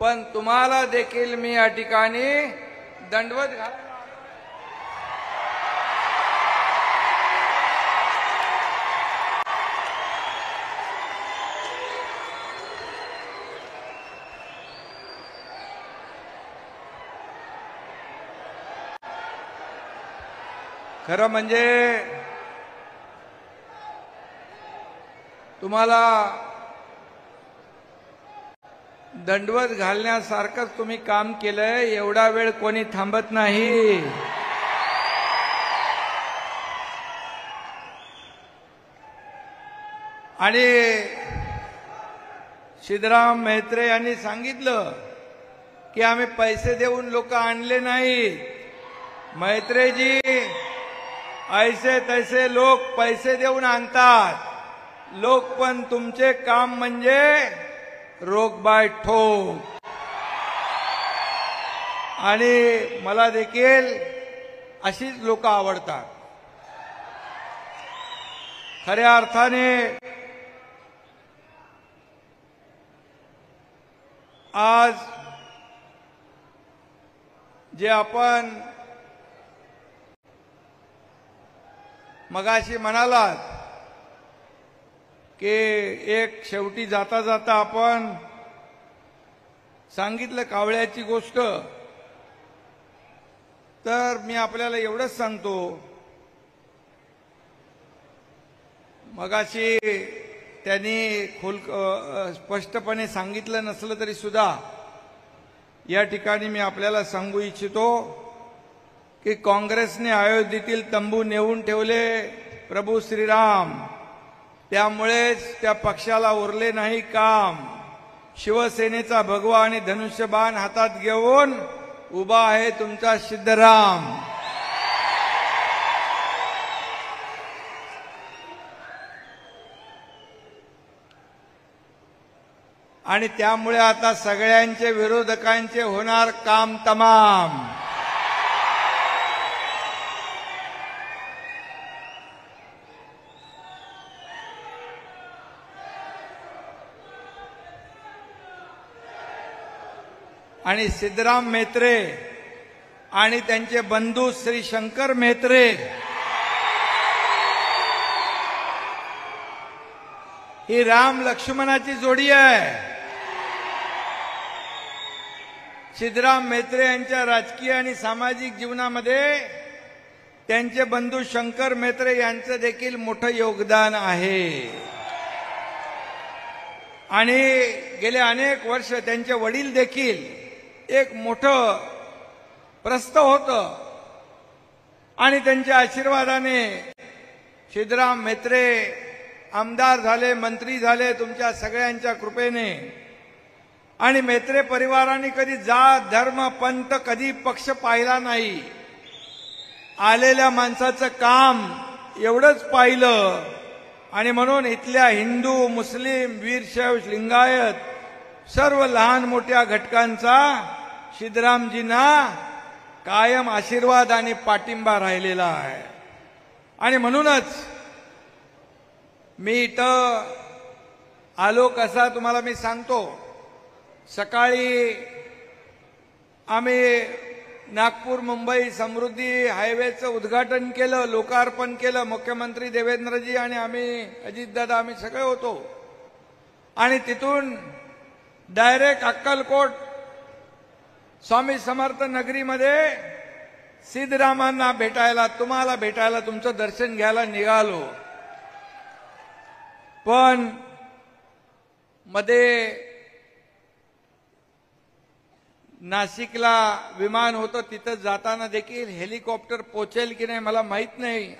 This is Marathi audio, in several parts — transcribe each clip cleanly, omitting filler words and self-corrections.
पण तुम्हाला देखील मी या ठिकाणी दंडवत घाल खरं म्हणजे तुम्हाला दंडवत घालण्यासारखंच तुम्ही काम केलंय. एवढा वेळ कोणी थांबत नाही. आणि सिद्धराम म्हेत्रे यांनी सांगितलं की आम्ही पैसे देऊन लोक आणले नाहीत. म्हेत्रेजी, ऐसे तैसे लोक पैसे देऊन आणतात. लोक पण तुमचे काम म्हणजे रोक बाय ठोक. आणि मला देखील अशीच लोक आवडतात. खऱ्या अर्थाने आज जे आपण मगाशी म्हणालात की एक शेवटी जाता जाता आपण सांगितलं कावळ्याची गोष्ट, तर मी आपल्याला एवढंच सांगतो, मगाशी त्यांनी स्पष्टपणे सांगितलं नसलं तरी सुद्धा या ठिकाणी मी आपल्याला सांगू इच्छितो की काँग्रेसने अयोध्येतील तंबू नेऊन ठेवले प्रभू श्रीराम. त्यामुळेच त्या पक्षाला उरले नाही काम. शिवसेनेचा भगवा आणि धनुष्यबाण हातात घेऊन उभा आहे तुमचा सिद्धराम. आणि त्यामुळे आता सगळ्यांचे विरोधकांचे होणार काम तमाम. आणि सिद्धराम म्हेत्रे आणि त्यांचे बंधू श्री शंकर म्हेत्रे ही राम लक्ष्मणाची जोडी आहे. सिद्धराम म्हेत्रे यांच्या राजकीय आणि सामाजिक जीवनामध्ये त्यांचे बंधू शंकर म्हेत्रे यांचं देखील मोठं योगदान आहे. आणि गेले अनेक वर्ष त्यांचे वडील देखील एक मोठं प्रस्थ होतं. आणि त्यांच्या आशीर्वादाने सिद्धराम म्हेत्रे आमदार झाले, मंत्री झाले तुमच्या सगळ्यांच्या कृपेने. आणि म्हेत्रे परिवाराने कधी जात धर्म पंथ कधी पक्ष पाहिला नाही. आलेल्या माणसाचं काम एवढंच पाहिलं. आणि म्हणून इथल्या हिंदू, मुस्लिम, वीरशैव, लिंगायत सर्व लहान मोठ्या घटकांचा सिद्धरामजींना कायम आशीर्वाद आणि पाठिंबा राहिलेला आहे. आणि म्हणूनच मी इथं आलो कसा तुम्हाला मी सांगतो. सकाळी आम्ही नागपूर मुंबई समृद्धी हायवेचं उद्घाटन केलं, लोकार्पण केलं. मुख्यमंत्री देवेंद्रजी आणि आम्ही अजितदादा आम्ही सगळे होतो. आणि तिथून डायरेक्ट अक्कलकोट स्वामी समर्थ नगरीमध्ये सिद्धरामांना भेटायला, तुम्हाला भेटायला, तुमचं दर्शन घ्यायला निघालो. पण मध्ये नाशिकला विमान होतं, तिथं जाताना देखील हेलिकॉप्टर पोचेल की नाही मला माहित नाही,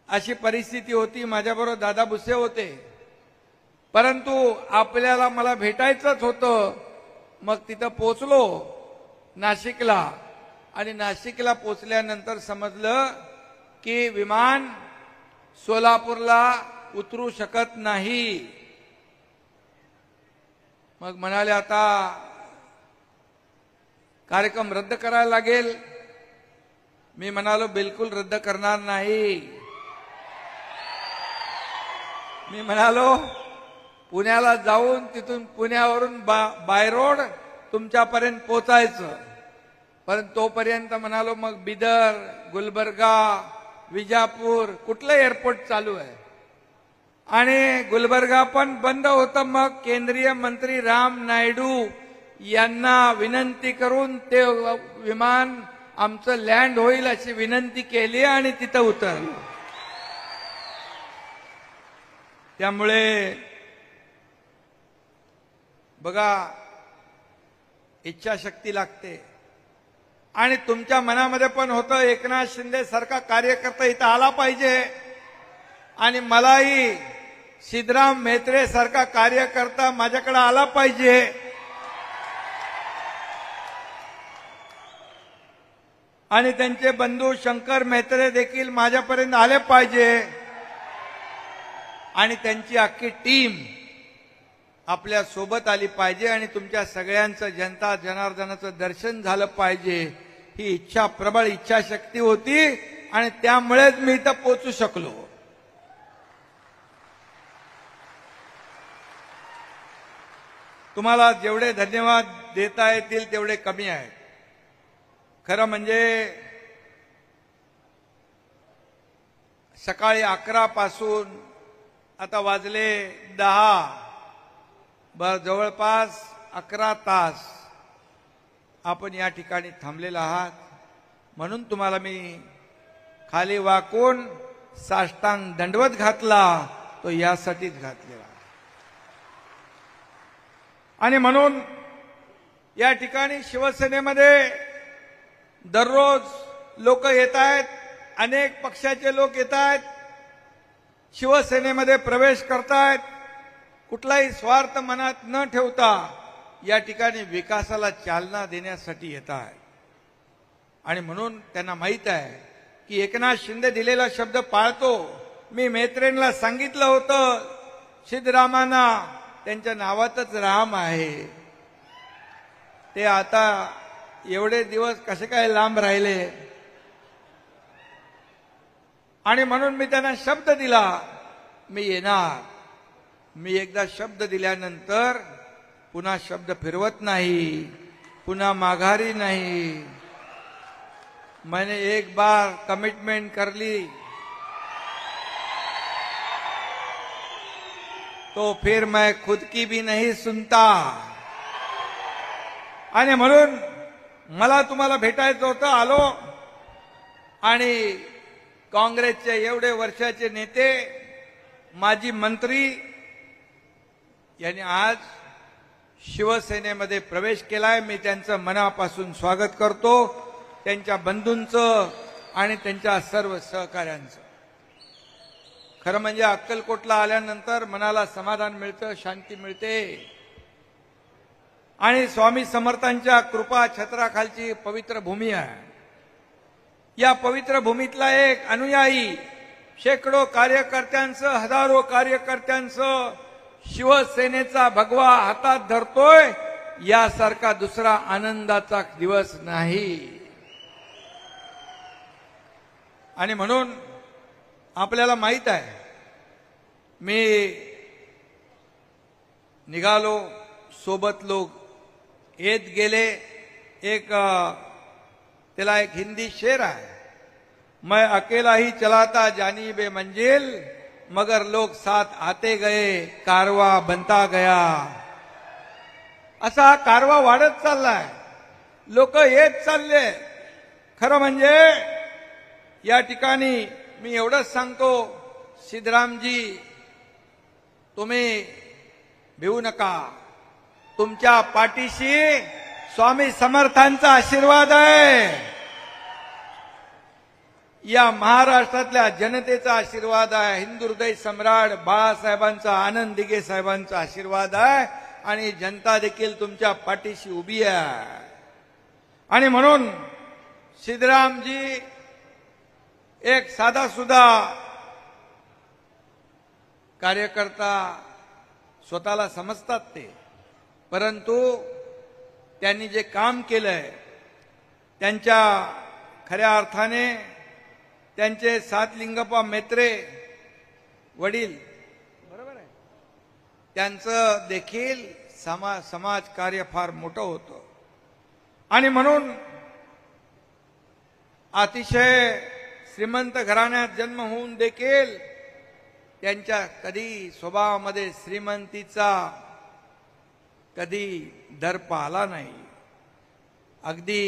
अशी परिस्थिती होती. माझ्याबरोबर दादा भुसे होते. परंतु आपल्याला मला भेटायचंच होतं. मग तिथं पोचलो नाशिकला. आणि नाशिकला पोचल्यानंतर समजलं की विमान सोलापूरला उतरू शकत नाही. मग म्हणाले आता कार्यक्रम रद्द करायला लागेल. मी म्हणालो बिलकुल रद्द करणार नाही. मी म्हणालो पुण्याला जाऊन तिथून पुण्यावरून बाय रोड तुमच्यापर्यंत पोचायचं. पण तोपर्यंत म्हणालो मग बिदर, गुलबर्गा, विजापूर कुठलं एअरपोर्ट चालू आहे आणि गुलबर्गा पण बंद होतं. मग केंद्रीय मंत्री राम नायडू यांना विनंती करून ते विमान आमचं लँड होईल अशी विनंती केली आणि तिथं उतरलो. त्यामुळे बघा, इच्छाशक्ती लागते. आणि तुमच्या मनामध्ये पण होतं एकनाथ शिंदे सारखा कार्यकर्ता इथं आला पाहिजे आणि मलाही सिद्धराम म्हेत्रे सारखा कार्यकर्ता माझ्याकडे आला पाहिजे. आणि त्यांचे बंधू शंकर म्हेत्रे देखील माझ्यापर्यंत आले पाहिजे आणि त्यांची अख्खी टीम आपल्या सोबत आली पाहिजे आणि तुमच्या सगळ्यांचं जनता जनार्दनाचं दर्शन झालं पाहिजे. ही इच्छा, प्रबळ इच्छाशक्ती होती आणि त्यामुळेच मी इथं पोहोचू शकलो. तुम्हाला जेवढे धन्यवाद देता येतील तेवढे कमी आहेत. खरं म्हणजे सकाळी 11 पासून आता वाजले 10, जवळपास 11 तास आपण या ठिकाणी थांबलेला आहात. म्हणून तुम्हाला मी खाली वाकून साष्टांग दंडवत घातला, तो यासाठीच घातलेला. आणि म्हणून या ठिकाणी शिवसेनेमध्ये दररोज लोक येत आहेत, अनेक पक्षाचे लोक येत आहेत, शिवसेनेमध्ये प्रवेश करतायत. कुठलाही स्वार्थ मनात न ठेवता या ठिकाणी विकासाला चालना देण्यासाठी येत आहेत. आणि म्हणून त्यांना माहित आहे की एकनाथ शिंदे दिलेला शब्द पाळतो. मी म्हेत्रेंना सांगितलं होतं, सिद्धरामांना त्यांच्या नावातच राम आहे. ते आता एवढे दिवस कसे काय लांब राहिले. आणि म्हणून मी त्यांना शब्द दिला, मी येणार. मी एकदा शब्द दिल्यानंतर पुन्हा शब्द फिरवत नाही, पुन्हा माघारी नाही. मैंने एक बार कमिटमेंट कर ली तो फिर मैं खुद की भी नहीं सुनता. आणि म्हणून मला तुम्हाला भेटायचं होतं, आलो. आणि काँग्रेसचे एवढे वर्षाचे नेते, माजी मंत्री यांनी आज शिवसेनेमध्ये प्रवेश केलाय. मी त्यांचं मनापासून स्वागत करतो, त्यांच्या बंधूंचं आणि त्यांच्या सर्व सहकाऱ्यांचं. खरं म्हणजे अक्कलकोटला आल्यानंतर मनाला समाधान मिळतं, शांती मिळते. आणि स्वामी समर्थांच्या कृपा छत्राखालची पवित्र भूमी आहे. या पवित्र भूमीतला एक अनुयायी, शेकडो कार्यकर्त्यांचं, हजारो कार्यकर्त्यांचं शिवसेनेचा भगवा हातात धरतोय, यासारखा दुसरा आनंदाचा दिवस नाही. आणि म्हणून आपल्याला माहित आहे, मी निघालो, सोबत लोक येत गेले. एक त्याला एक हिंदी शेर आहे, मैं अकेला ही चलाता जानी बे मंजिल, मगर लोग साथ आते गए, कारवा बनता गया. असा हा कारवा वाढत चाललाय, लोक येत चालले. खरं म्हणजे या ठिकाणी मी एवढंच सांगतो, सिद्धरामजी तुम्ही भिवू नका. तुमच्या पाठीशी स्वामी समर्थांचा आशीर्वाद आहे, या महाराष्ट्रातल्या जनतेचा आशीर्वाद आहे, हिंदू हृदय सम्राट बाळासाहेबांचा, आनंद दिघे साहेबांचा आशीर्वाद आहे आणि जनता देखील तुमच्या पाठीशी उभी आहे. आणि म्हणून सिद्धरामजी एक साधा सुद्धा कार्यकर्ता स्वतःला समजतात ते, परंतु त्यांनी जे काम केलंय, त्यांच्या खऱ्या अर्थाने त्यांचे सातलिंगप्पा म्हेत्रे वडील, बरोबर आहे, त्यांचं देखील समाज कार्य फार मोठं होतं आणि म्हणून अतिशय श्रीमंत घराण्यात जन्म होऊन देखील त्यांच्या कधी स्वभावामध्ये श्रीमंतीचा कधी दर्प आला नाही. अगदी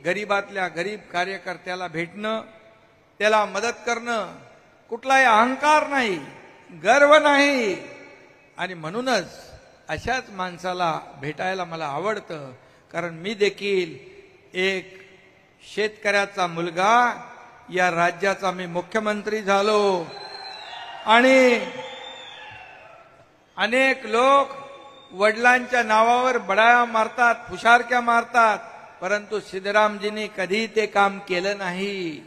गरीबातल्या गरीब कार्यकर्त्याला भेटणं, त्याला मदत करणं, कुठलाही अहंकार नाही, गर्व नाही. आणि म्हणूनच अशाच माणसाला भेटायला मला आवडतं. कारण मी देखील एक शेतकऱ्याचा मुलगा, या राज्याचा मी मुख्यमंत्री झालो आणि अनेक लोक वडिलांच्या नावावर बडाया मारतात, फुशारक्या मारतात, परंतु सिद्धरामजींनी कधी ते काम केलं नाही.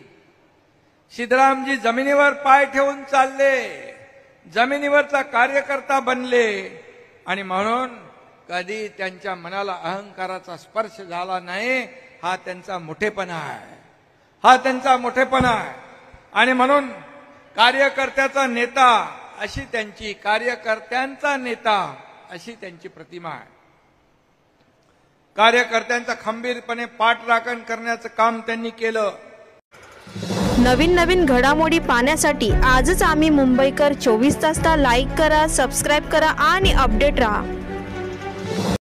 सिद्धरामजी जमिनीवर पाय ठेवून चालले, जमिनीवरचा कार्यकर्ता बनले आणि म्हणून कधी त्यांच्या मनाला अहंकाराचा स्पर्श झाला नाही. हा त्यांचा मोठेपणा आहे, हा त्यांचा मोठेपणा आहे. आणि म्हणून कार्यकर्त्याचा नेता अशी त्यांची, कार्यकर्त्यांचा नेता अशी त्यांची प्रतिमा आहे. कार्यकर्त्यांचा खंबीरपणे पाठराखण करण्याचं काम त्यांनी केलं. नवीन घडामोडी पाहण्यासाठी आजच आम्ही मुंबईकर 24 तासला लाईक करा, सबस्क्राईब करा आणि अपडेट रहा.